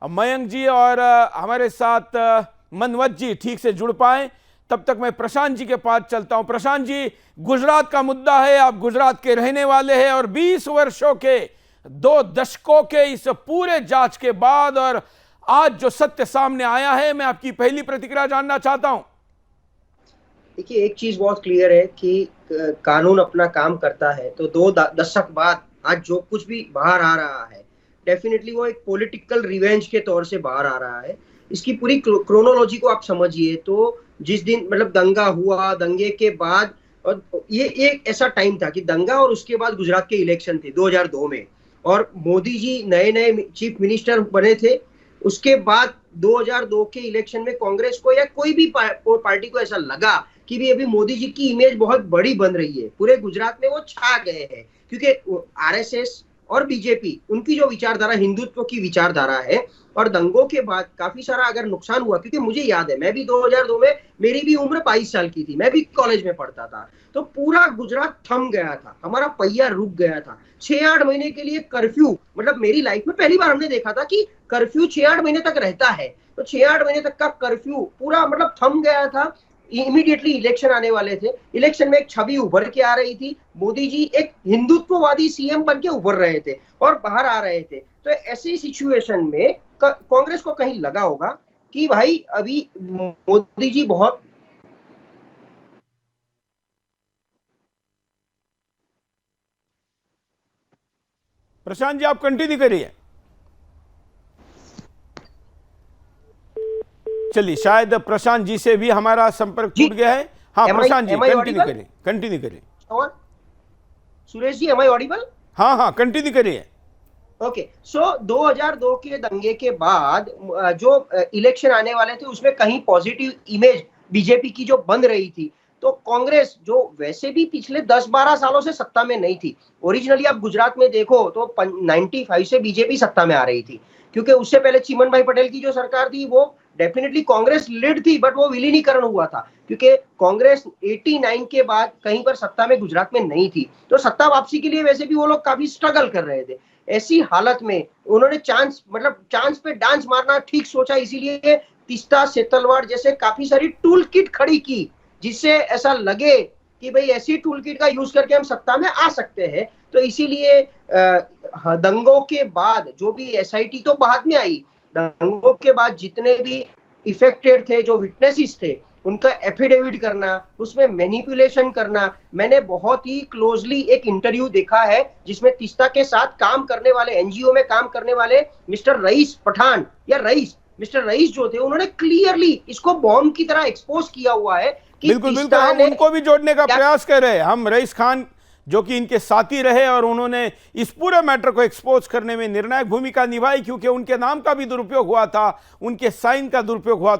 मयंक जी और हमारे साथ मनवत जी ठीक से जुड़ पाए, तब तक मैं प्रशांत जी के पास चलता हूं। प्रशांत जी, गुजरात का मुद्दा है, आप गुजरात के रहने वाले हैं और 20 वर्षों के, 2 दशकों के इस पूरे जांच के बाद और आज जो सत्य सामने आया है, मैं आपकी पहली प्रतिक्रिया जानना चाहता हूं। देखिए, एक चीज बहुत क्लियर है कि कानून अपना काम करता है। तो 2 दशक बाद आज जो कुछ भी बाहर आ रहा है, डेफिनेटली वो एक पॉलिटिकल रिवेंज के तौर से बाहर आ रहा है। इसकी पूरी क्रोनोलॉजी को आप समझिए तो जिस दिन मतलब दंगा हुआ, दंगे के बाद, और ये एक ऐसा टाइम था कि दंगा और उसके बाद गुजरात के इलेक्शन थे 2002 में, और मोदी जी नए नए चीफ मिनिस्टर बने थे। उसके बाद 2002 के इलेक्शन में कांग्रेस को या कोई भी पार्टी को ऐसा लगा कि भी अभी मोदी जी की इमेज बहुत बड़ी बन रही है, पूरे गुजरात में वो छा गए हैं, क्योंकि आरएसएस और बीजेपी, उनकी जो विचारधारा हिंदुत्व की विचारधारा है, और दंगों के बाद काफी सारा अगर नुकसान हुआ, क्योंकि मुझे याद है मैं भी 2002 में, मेरी भी उम्र 22 साल की थी, मैं भी कॉलेज में पढ़ता था, तो पूरा गुजरात थम गया था, हमारा पहिया रुक गया था। 6-8 महीने के लिए कर्फ्यू, मतलब मेरी लाइफ में पहली बार हमने देखा था कि कर्फ्यू 6-8 महीने तक रहता है। तो 6-8 महीने तक का कर्फ्यू पूरा मतलब थम गया था। इमीडिएटली इलेक्शन आने वाले थे, इलेक्शन में एक छवि उभर के आ रही थी, मोदी जी एक हिंदुत्ववादी सीएम बन के उभर रहे थे और बाहर आ रहे थे। तो ऐसी सिचुएशन में कांग्रेस को कहीं लगा होगा कि भाई अभी मोदी जी बहुत। प्रशांत जी, आप कंटिन्यू करिए। चलिए, शायद प्रशांत जी से भी हमारा संपर्क टूट गया है। हाँ प्रशांत जी, कंटिन्यू करिए, कंटिन्यू करिए। और Suresh ji, M I audible? हाँ हाँ, कंटिन्यू करिए। ओके, सो 2002 के दंगे के बाद जो इलेक्शन आने वाले थे उसमें कहीं पॉजिटिव इमेज बीजेपी की जो बन रही थी, तो कांग्रेस जो वैसे भी पिछले 10-12 सालों से सत्ता में नहीं थी, ओरिजिनली आप गुजरात में देखो तो 95 से बीजेपी सत्ता में आ रही थी, क्योंकि उससे पहले चिमन भाई पटेल की जो सरकार थी वो डेफिनेटली कांग्रेस लीड थी, बट वो विलीनीकरण हुआ था, क्योंकि कांग्रेस 89 के बाद कहीं पर सत्ता में गुजरात में नहीं थी, तो सत्ता वापसी के लिए वैसे भी वो लोग काफी स्ट्रगल कर रहे थे। ऐसी हालत में उन्होंने चांस पे डांस मारना ठीक सोचा, इसीलिए तीस्ता सेतलवाड़ जैसे काफी सारी टूल किट खड़ी की, जिससे ऐसा लगे कि भाई ऐसी टूल किट का यूज करके हम सत्ता में आ सकते हैं। तो इसीलिए दंगों के बाद जो भी एसआईटी तो बाद में आई, दंगों के बाद जितने भी इफेक्टेड थे, जो विटनेसेस थे, उनका एफिडेविट करना, उसमें मैनिपुलेशन करना। मैंने बहुत ही क्लोजली एक इंटरव्यू देखा है जिसमें तीस्ता के साथ काम करने वाले, एनजीओ में काम करने वाले मिस्टर रईस पठान या रईस, मिस्टर रईस जो थे, उन्होंने क्लियरली इसको बॉम्ब की तरह एक्सपोज किया हुआ है कि बिल्कुल बिल्कुल, हम उनको भी जोड़ने का प्रयास कर रहे हैं। हम रईस खान जो कि इनके साथी रहे और उन्होंने इस पूरे मैटर को एक्सपोज करने में निर्णायक भूमिका निभाई, क्योंकि उनके नाम का भी दुरुपयोग हुआ था, उनके साइन का दुरुपयोग हुआ था।